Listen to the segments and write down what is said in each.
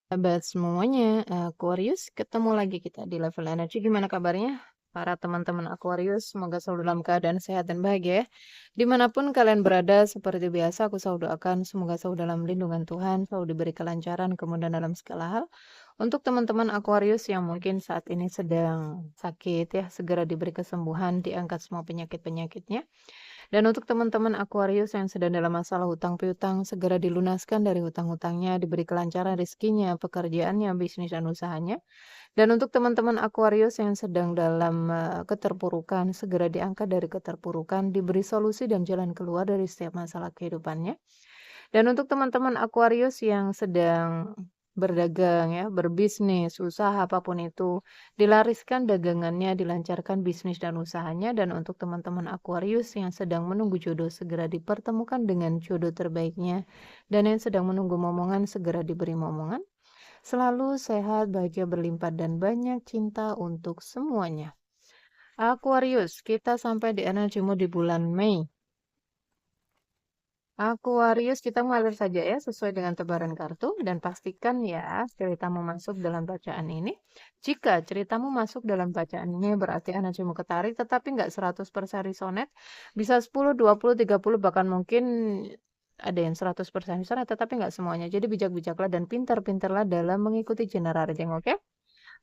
Sahabat semuanya, Aquarius, ketemu lagi kita di Level Energy. Gimana kabarnya? Para teman-teman Aquarius, semoga selalu dalam keadaan sehat dan bahagia ya. Dimanapun kalian berada, seperti biasa aku selalu doakan semoga selalu dalam lindungan Tuhan, selalu diberi kelancaran, kemudahan dalam segala hal. Untuk teman-teman Aquarius yang mungkin saat ini sedang sakit ya, segera diberi kesembuhan, diangkat semua penyakit-penyakitnya. Dan untuk teman-teman Aquarius yang sedang dalam masalah hutang piutang, segera dilunaskan dari hutang-hutangnya, diberi kelancaran rezekinya, pekerjaannya, bisnis dan usahanya. Dan untuk teman-teman Aquarius yang sedang dalam keterpurukan, segera diangkat dari keterpurukan, diberi solusi dan jalan keluar dari setiap masalah kehidupannya. Dan untuk teman-teman Aquarius yang sedang berdagang ya, berbisnis, usaha apapun itu, dilariskan dagangannya, dilancarkan bisnis dan usahanya. Dan untuk teman-teman Aquarius yang sedang menunggu jodoh, segera dipertemukan dengan jodoh terbaiknya. Dan yang sedang menunggu momongan, segera diberi momongan. Selalu sehat, bahagia, berlimpah, dan banyak cinta untuk semuanya. Aquarius, kita sampai di energimu di bulan Mei. Aquarius, kita mengalir saja ya sesuai dengan tebaran kartu dan pastikan ya ceritamu masuk dalam bacaan ini. Jika ceritamu masuk dalam bacaan ini berarti energimu ketarik tetapi nggak 100% resonate, bisa 10, 20, 30 bahkan mungkin ada yang 100% resonate tetapi nggak semuanya. Jadi bijak-bijaklah dan pintar-pintarlah dalam mengikuti general reading, oke?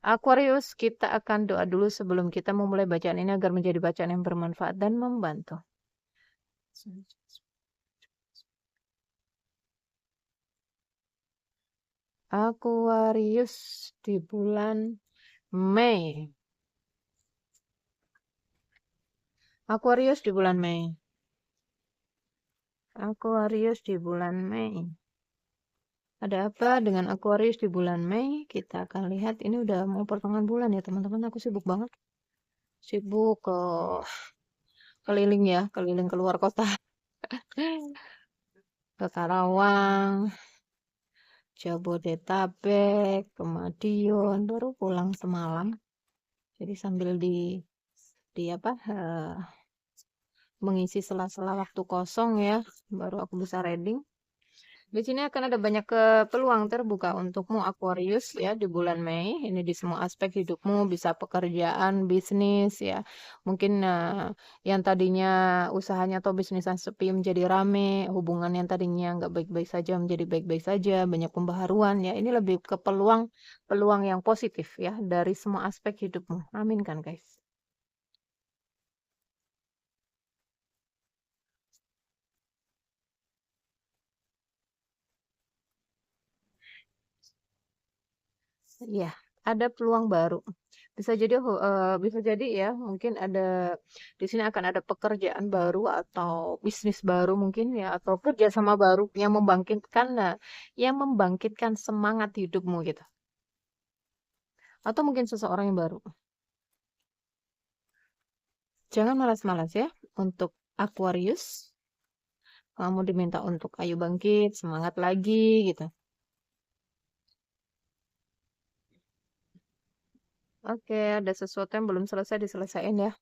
Aquarius, kita akan doa dulu sebelum kita memulai bacaan ini agar menjadi bacaan yang bermanfaat dan membantu. Aquarius di bulan Mei. Aquarius di bulan Mei. Aquarius di bulan Mei. Ada apa dengan Aquarius di bulan Mei? Kita akan lihat. Ini udah mau pertengahan bulan ya teman-teman. Aku sibuk banget. Sibuk keliling ya, keliling keluar kota. Ke Karawang, Jabodetabek, ke Madiun, baru pulang semalam. Jadi sambil di apa mengisi sela-sela waktu kosong ya, baru aku bisa reading. Di sini akan ada banyak peluang terbuka untukmu Aquarius ya di bulan Mei. Ini di semua aspek hidupmu, bisa pekerjaan, bisnis ya. Mungkin yang tadinya usahanya atau bisnisnya sepi menjadi rame, hubungan yang tadinya nggak baik-baik saja menjadi baik-baik saja, banyak pembaharuan ya. Ini lebih ke peluang yang positif ya dari semua aspek hidupmu. Amin kan guys. Iya, ada peluang baru. Bisa jadi ya, mungkin ada di sini akan ada pekerjaan baru atau bisnis baru mungkin ya atau kerjasama baru yang membangkitkan semangat hidupmu gitu. Atau mungkin seseorang yang baru. Jangan malas-malas ya untuk Aquarius. Kamu diminta untuk ayo bangkit, semangat lagi gitu. Oke, ada sesuatu yang belum selesai diselesaikan ya.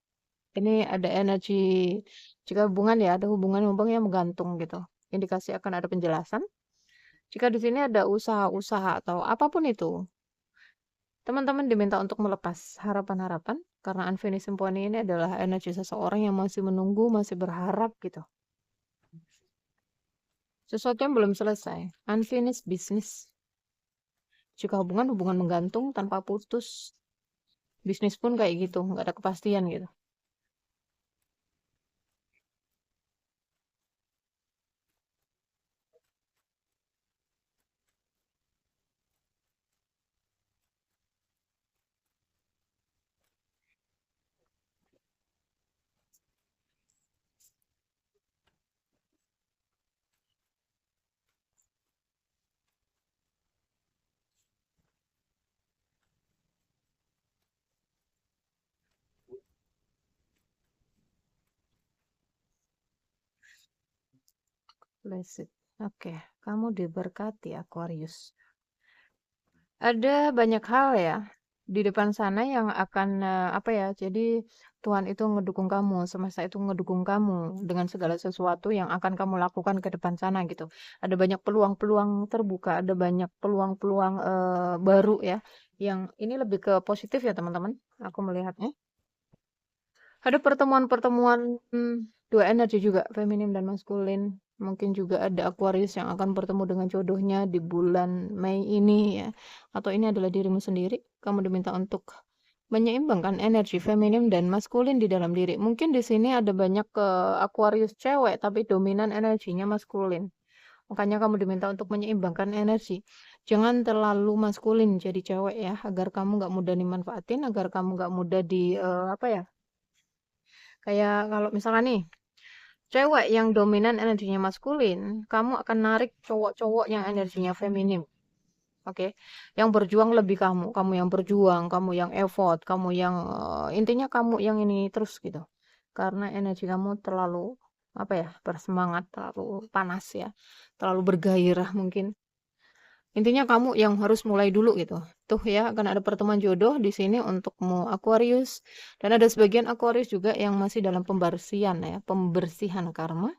Ini ada energi jika hubungan ya, ada hubungan yang menggantung gitu. Indikasi akan ada penjelasan. Jika di sini ada usaha-usaha atau apapun itu, teman-teman diminta untuk melepas harapan-harapan karena unfinished symphony ini adalah energi seseorang yang masih menunggu, masih berharap gitu. Sesuatu yang belum selesai, unfinished business. Jika hubungan menggantung tanpa putus, bisnis pun kayak gitu, nggak ada kepastian gitu. Blessed. Oke, kamu diberkati Aquarius. Ada banyak hal ya di depan sana yang akan apa ya? Jadi Tuhan itu ngedukung kamu, semesta itu ngedukung kamu dengan segala sesuatu yang akan kamu lakukan ke depan sana gitu. Ada banyak peluang-peluang terbuka, ada banyak peluang-peluang baru ya. Yang ini lebih ke positif ya teman-teman. Aku melihatnya. Ada pertemuan-pertemuan dua energi juga, feminim dan maskulin. Mungkin juga ada Aquarius yang akan bertemu dengan jodohnya di bulan Mei ini ya. Atau ini adalah dirimu sendiri. Kamu diminta untuk menyeimbangkan energi feminim dan maskulin di dalam diri. Mungkin di sini ada banyak ke Aquarius cewek tapi dominan energinya maskulin. Makanya kamu diminta untuk menyeimbangkan energi. Jangan terlalu maskulin jadi cewek ya, agar kamu nggak mudah dimanfaatin, agar kamu nggak mudah di apa ya? Kayak kalau misalkan nih, cewek yang dominan energinya maskulin, kamu akan narik cowok-cowok yang energinya feminim. Oke, yang berjuang lebih kamu yang berjuang, kamu yang effort, kamu yang intinya kamu yang ini terus gitu. Karena energi kamu terlalu apa ya, bersemangat, terlalu panas ya, terlalu bergairah mungkin. Intinya kamu yang harus mulai dulu gitu. Tuh ya, akan ada pertemuan jodoh di sini untukmu Aquarius. Dan ada sebagian Aquarius juga yang masih dalam pembersihan ya, pembersihan karma.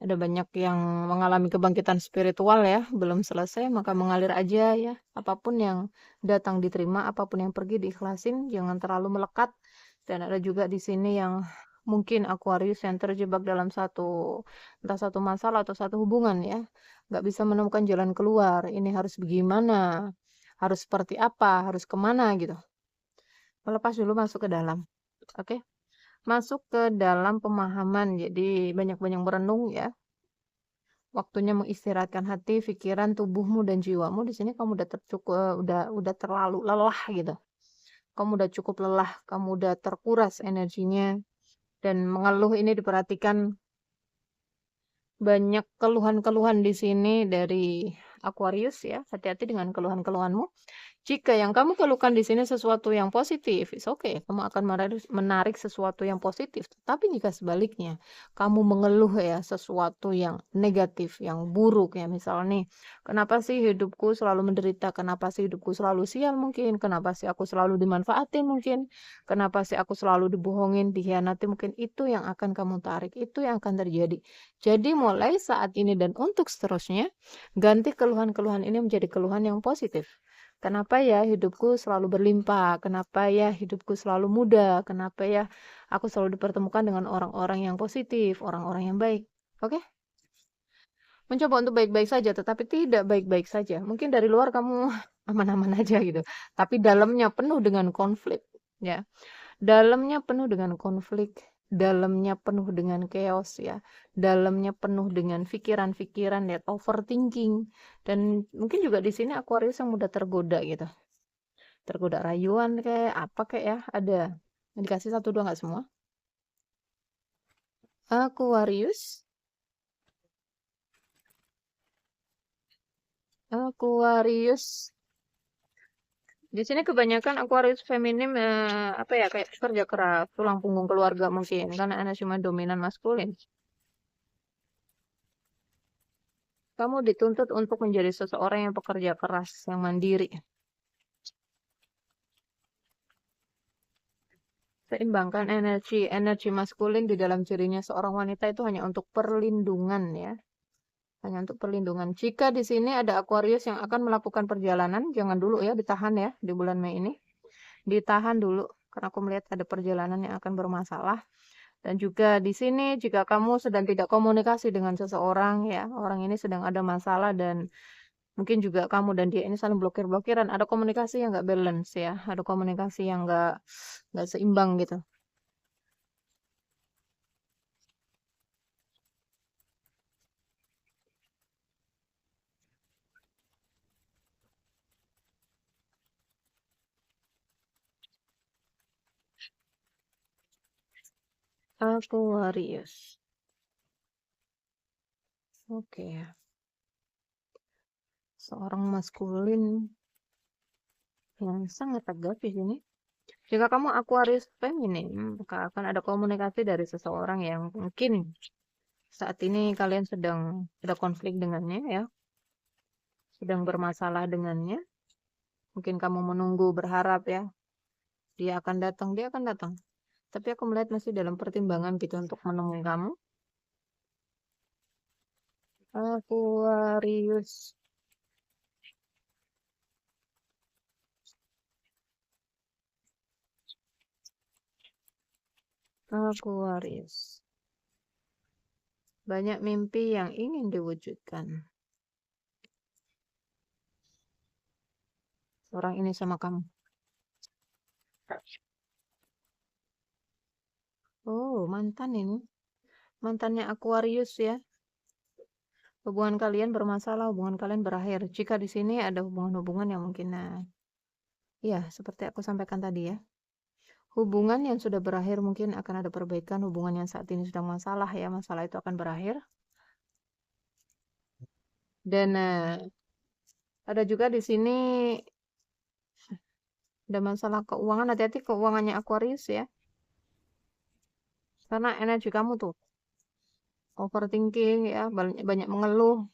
Ada banyak yang mengalami kebangkitan spiritual ya, belum selesai, maka mengalir aja ya. Apapun yang datang diterima, apapun yang pergi diikhlasin, jangan terlalu melekat. Dan ada juga di sini yang mungkin Aquarius yang terjebak dalam entah satu masalah atau satu hubungan ya. Nggak bisa menemukan jalan keluar. Ini harus bagaimana, harus seperti apa, harus kemana gitu. Melepas dulu masuk ke dalam. Oke? Masuk ke dalam pemahaman. Jadi banyak-banyak merenung ya. Waktunya mengistirahatkan hati, pikiran, tubuhmu dan jiwamu. Di sini kamu udah udah terlalu lelah gitu. Kamu udah cukup lelah, kamu udah terkuras energinya dan mengeluh ini diperhatikan banyak keluhan-keluhan di sini dari Aquarius ya. Hati-hati dengan keluhan-keluhanmu. Jika yang kamu keluhkan di sini sesuatu yang positif, it's okay. Kamu akan menarik sesuatu yang positif. Tapi jika sebaliknya, kamu mengeluh ya sesuatu yang negatif, yang buruk ya. Misalnya nih, kenapa sih hidupku selalu menderita? Kenapa sih hidupku selalu sial mungkin? Kenapa sih aku selalu dimanfaatin mungkin? Kenapa sih aku selalu dibohongin, dikhianati mungkin? Itu yang akan kamu tarik. Itu yang akan terjadi. Jadi mulai saat ini dan untuk seterusnya, ganti keluhan-keluhan ini menjadi keluhan yang positif. Kenapa ya hidupku selalu berlimpah? Kenapa ya hidupku selalu mudah? Kenapa ya aku selalu dipertemukan dengan orang-orang yang positif, orang-orang yang baik? Oke? Mencoba untuk baik-baik saja, tetapi tidak baik-baik saja. Mungkin dari luar kamu aman-aman aja gitu, tapi dalamnya penuh dengan konflik, ya. Dalamnya penuh dengan konflik, dalamnya penuh dengan chaos ya, dalamnya penuh dengan pikiran-pikiran ya, overthinking. Dan mungkin juga di sini Aquarius yang mudah tergoda gitu. Tergoda rayuan kayak apa kayak ya, ada. Dikasih satu dua nggak semua. Aquarius. Aquarius. Di sini kebanyakan Aquarius feminim apa ya kayak kerja keras, tulang punggung keluarga mungkin karena Anda cuma dominan maskulin. Kamu dituntut untuk menjadi seseorang yang pekerja keras, yang mandiri. Seimbangkan energi maskulin di dalam dirinya seorang wanita itu hanya untuk perlindungan ya. Hanya untuk perlindungan. Jika di sini ada Aquarius yang akan melakukan perjalanan, jangan dulu ya, ditahan ya di bulan Mei ini. Ditahan dulu karena aku melihat ada perjalanan yang akan bermasalah. Dan juga di sini jika kamu sedang tidak komunikasi dengan seseorang ya, orang ini sedang ada masalah dan mungkin juga kamu dan dia ini saling blokir-blokiran, ada komunikasi yang nggak balance ya, ada komunikasi yang nggak seimbang gitu. Aquarius. Oke. Seorang maskulin yang sangat tegas di sini. Jika kamu Aquarius feminim, maka akan ada komunikasi dari seseorang yang mungkin saat ini kalian sedang ada konflik dengannya ya, sedang bermasalah dengannya. Mungkin kamu menunggu berharap ya, dia akan datang, dia akan datang. tapi aku melihat masih dalam pertimbangan gitu untuk menemui kamu. Aquarius. Aquarius. Banyak mimpi yang ingin diwujudkan. Orang ini sama kamu. Oh, mantan ini. Mantannya Aquarius ya. Hubungan kalian bermasalah, hubungan kalian berakhir. Jika di sini ada hubungan-hubungan yang mungkin, ya seperti aku sampaikan tadi ya. Hubungan yang sudah berakhir mungkin akan ada perbaikan. Hubungan yang saat ini sedang masalah ya, masalah itu akan berakhir. Dan ada juga di sini ada masalah keuangan. Hati-hati keuangannya Aquarius ya. Karena energi kamu tuh overthinking ya, banyak mengeluh.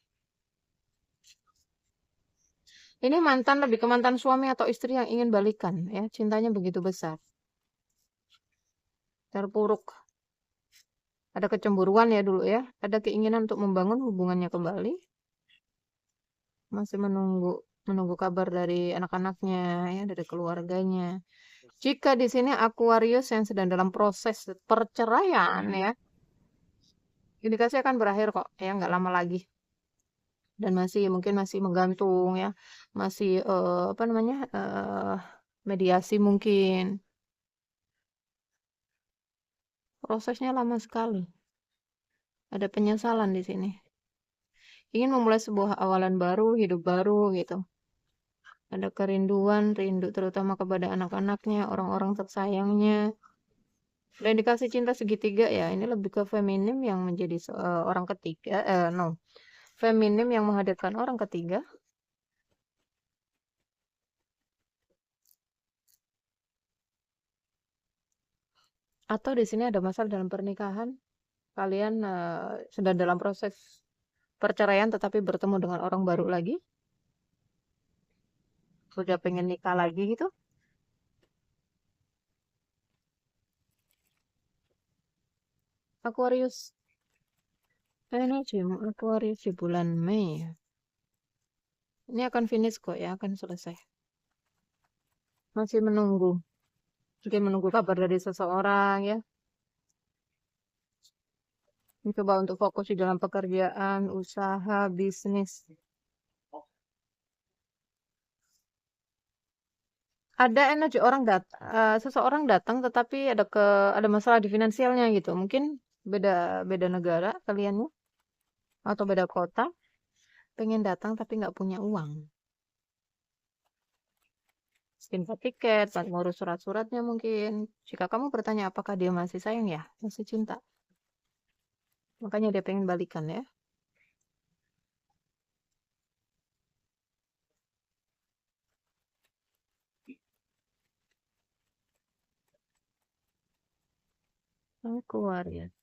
Ini mantan, lebih ke mantan suami atau istri yang ingin balikan ya, cintanya begitu besar. Terpuruk. Ada kecemburuan ya dulu ya, ada keinginan untuk membangun hubungannya kembali. Masih menunggu kabar dari anak-anaknya ya, dari keluarganya. Jika di sini Aquarius yang sedang dalam proses perceraian ya, indikasi akan berakhir kok ya, nggak lama lagi. Dan mungkin masih menggantung ya, masih apa namanya, mediasi mungkin. Prosesnya lama sekali. Ada penyesalan di sini. Ingin memulai sebuah awalan baru, hidup baru gitu. Ada kerinduan, rindu terutama kepada anak-anaknya, orang-orang tersayangnya. Dan indikasi cinta segitiga ya, ini lebih ke feminim yang menjadi orang ketiga, no. Feminim yang menghadirkan orang ketiga. Atau di sini ada masalah dalam pernikahan. Kalian sedang dalam proses perceraian tetapi bertemu dengan orang baru lagi. Sudah pengen nikah lagi gitu. Aquarius. Energi Aquarius di bulan Mei. Ini akan finish kok ya, akan selesai. Masih menunggu. Mungkin menunggu kabar dari seseorang ya. Coba untuk fokus di dalam pekerjaan, usaha, bisnis. Ada energi seseorang datang tetapi ada masalah di finansialnya gitu. Mungkin beda negara kalian ya, atau beda kota. Pengen datang tapi nggak punya uang. Info tiket, ngurus surat-suratnya mungkin. Jika kamu bertanya apakah dia masih sayang ya, masih cinta. Makanya dia pengen balikan ya. Aquarius.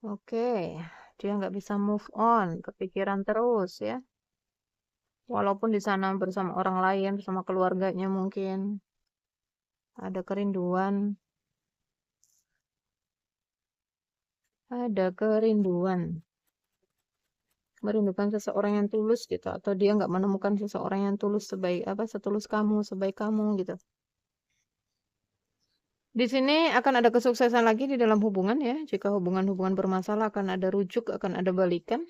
Oke, dia nggak bisa move on, kepikiran terus ya. Walaupun di sana bersama orang lain, bersama keluarganya mungkin. Ada kerinduan. Ada kerinduan. Merindukan seseorang yang tulus gitu. Atau dia nggak menemukan seseorang yang tulus setulus kamu, sebaik kamu gitu. Di sini akan ada kesuksesan lagi di dalam hubungan ya. Jika hubungan-hubungan bermasalah akan ada rujuk, akan ada balikan.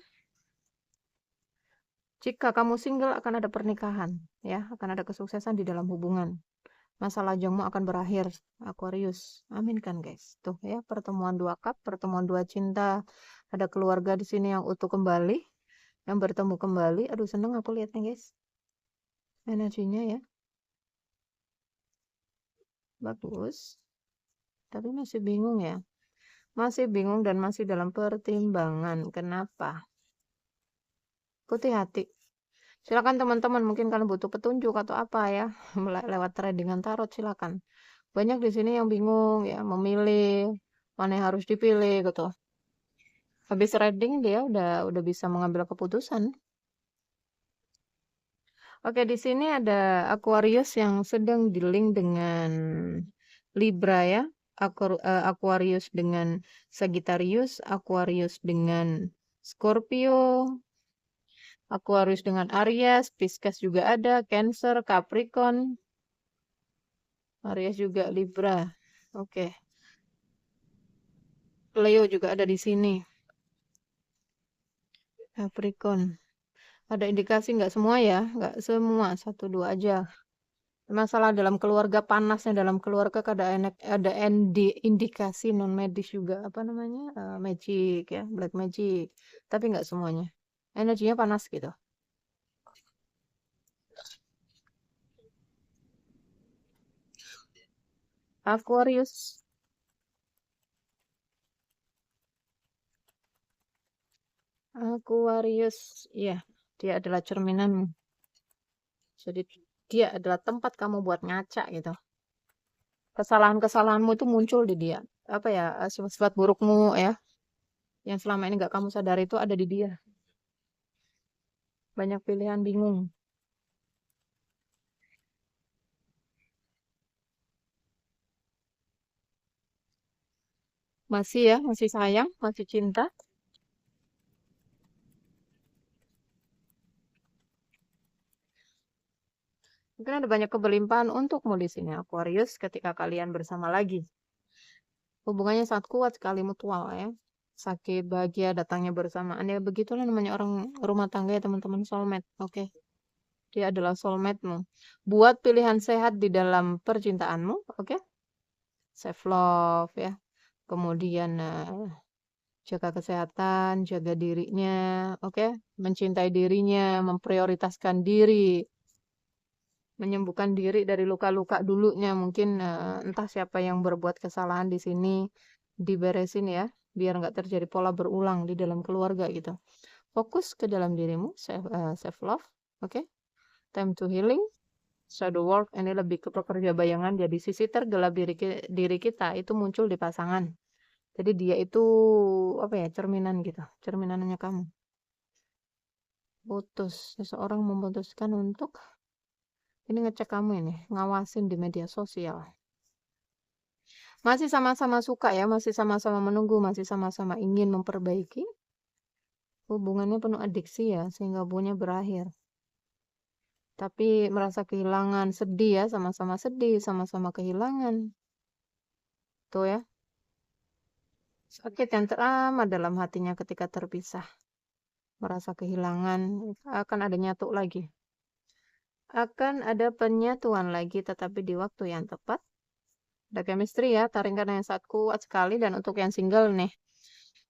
Jika kamu single akan ada pernikahan ya, akan ada kesuksesan di dalam hubungan. Masalah jomblo akan berakhir, Aquarius. Amin kan guys. Tuh ya, pertemuan dua cup, pertemuan dua cinta. Ada keluarga di sini yang utuh kembali, yang bertemu kembali. Aduh, seneng aku lihatnya guys. Energinya ya. Bagus. Tapi masih bingung ya. Masih bingung dan masih dalam pertimbangan. Kenapa? Putih hati. Silakan teman-teman, mungkin kalian butuh petunjuk atau apa ya, lewat tradingan tarot silakan. Banyak di sini yang bingung ya, memilih mana yang harus dipilih gitu. Habis reading dia udah bisa mengambil keputusan. Oke, di sini ada Aquarius yang sedang dealing dengan Libra ya, Aquarius dengan Sagittarius, Aquarius dengan Scorpio, Aquarius dengan Aries, Pisces juga ada, Cancer, Capricorn, Aries juga Libra. Oke. Leo juga ada di sini. Capricorn. Ada indikasi nggak semua ya? Nggak semua, 1-2 aja. Masalah dalam keluarga, panasnya dalam keluarga ada indikasi non medis juga, apa namanya, magic ya, black magic, tapi nggak semuanya. Energinya panas gitu. Aquarius. Aquarius, ya, dia adalah cerminanmu. Jadi dia adalah tempat kamu buat ngaca gitu. Kesalahan-kesalahanmu itu muncul di dia. Apa ya, sifat burukmu ya, yang selama ini nggak kamu sadari itu ada di dia. Banyak pilihan bingung. Masih ya, masih sayang, masih cinta. Mungkin ada banyak kebelimpahan untukmu di sini, Aquarius, ketika kalian bersama lagi. Hubungannya sangat kuat sekali, mutual ya. Sakit, bahagia, datangnya bersamaan. Ya begitulah namanya orang rumah tangga ya teman-teman, soulmate. Oke. Dia adalah soulmate-mu. Buat pilihan sehat di dalam percintaanmu, oke? Self love ya. Kemudian jaga kesehatan, jaga dirinya, oke? Mencintai dirinya, memprioritaskan diri, menyembuhkan diri dari luka-luka dulunya. Mungkin entah siapa yang berbuat kesalahan di sini diberesin ya, biar nggak terjadi pola berulang di dalam keluarga gitu. Fokus ke dalam dirimu, self love, oke? Time to healing. Shadow work ini lebih ke pekerja bayangan. Jadi sisi tergelap diri kita itu muncul di pasangan. Jadi dia itu apa ya, cerminan gitu, cerminannya kamu. Putus, seseorang memutuskan untuk ini ngecek kamu ini, ngawasin di media sosial. Masih sama-sama suka ya, masih sama-sama menunggu, masih sama-sama ingin memperbaiki. Hubungannya penuh adiksi ya, sehingga hubungannya berakhir. Tapi merasa kehilangan, sedih ya, sama-sama sedih, sama-sama kehilangan. Tuh ya, sakit yang teramat dalam hatinya ketika terpisah. Merasa kehilangan, akan ada nyatu lagi. Akan ada penyatuan lagi, tetapi di waktu yang tepat. Ada chemistry ya, taringkan yang sangat kuat sekali. Dan untuk yang single nih,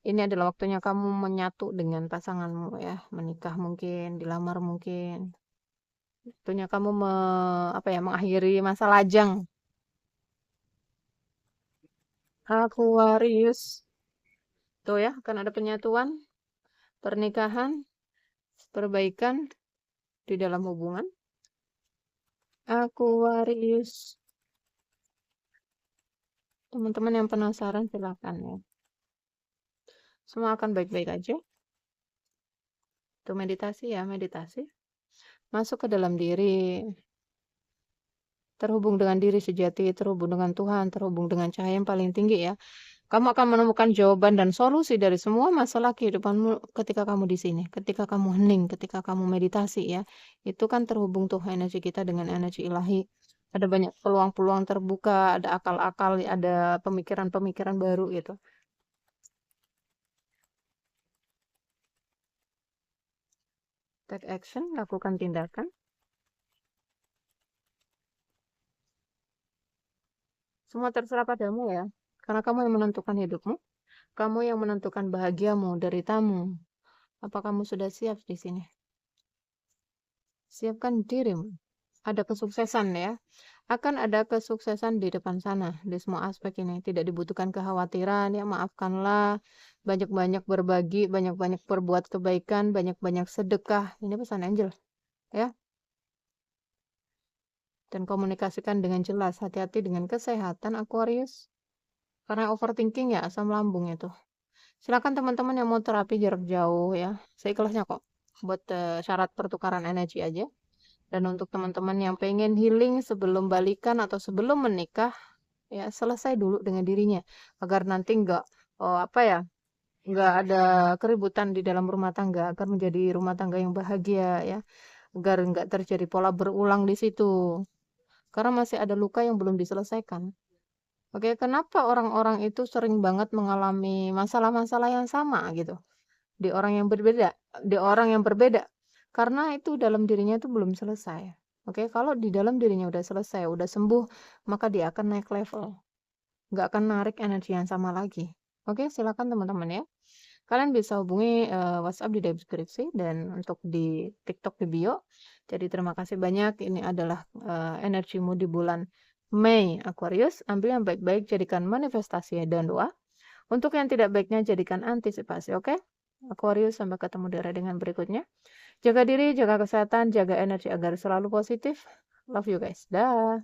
ini adalah waktunya kamu menyatu dengan pasanganmu ya. Menikah mungkin, dilamar mungkin. Waktunya kamu mengakhiri masa lajang. Aquarius. Tuh ya, akan ada penyatuan, pernikahan, perbaikan di dalam hubungan. Aquarius. Teman-teman yang penasaran silakan ya. Semua akan baik-baik aja. Itu meditasi ya, meditasi. Masuk ke dalam diri. Terhubung dengan diri sejati, terhubung dengan Tuhan, terhubung dengan cahaya yang paling tinggi ya. Kamu akan menemukan jawaban dan solusi dari semua masalah kehidupanmu ketika kamu di sini. Ketika kamu hening, ketika kamu meditasi ya. Itu kan terhubung tuh energi kita dengan energi ilahi. Ada banyak peluang-peluang terbuka, ada akal-akal, ada pemikiran-pemikiran baru gitu. Take action, lakukan tindakan. Semua terserah padamu ya. Karena kamu yang menentukan hidupmu. Kamu yang menentukan bahagiamu, deritamu. Apa kamu sudah siap di sini? Siapkan dirimu. Ada kesuksesan ya. Akan ada kesuksesan di depan sana. Di semua aspek ini. Tidak dibutuhkan kekhawatiran ya. Maafkanlah. Banyak-banyak berbagi. Banyak-banyak berbuat kebaikan. Banyak-banyak sedekah. Ini pesan angel. Ya. Dan komunikasikan dengan jelas. Hati-hati dengan kesehatan Aquarius. Karena overthinking ya asam lambung itu. Silakan teman-teman yang mau terapi jarak jauh ya. Saya ikhlasnya kok. Buat syarat pertukaran energi aja. Dan untuk teman-teman yang pengen healing sebelum balikan atau sebelum menikah, ya selesai dulu dengan dirinya agar nanti nggak apa ya, nggak ada keributan di dalam rumah tangga, agar menjadi rumah tangga yang bahagia ya, agar nggak terjadi pola berulang di situ. Karena masih ada luka yang belum diselesaikan. Oke, kenapa orang-orang itu sering banget mengalami masalah-masalah yang sama gitu di orang yang berbeda, karena itu dalam dirinya itu belum selesai. Oke, kalau di dalam dirinya udah selesai, udah sembuh, maka dia akan naik level, nggak akan narik energi yang sama lagi. Oke, silakan teman-teman ya. Kalian bisa hubungi WhatsApp di deskripsi dan untuk di TikTok di bio. Jadi terima kasih banyak. Ini adalah energimu di bulan Mei Aquarius. Ambil yang baik-baik, jadikan manifestasi dan doa. Untuk yang tidak baiknya, jadikan antisipasi. Oke? Aquarius, sampai ketemu di readingan berikutnya. Jaga diri, jaga kesehatan, jaga energi agar selalu positif. Love you guys. Dah.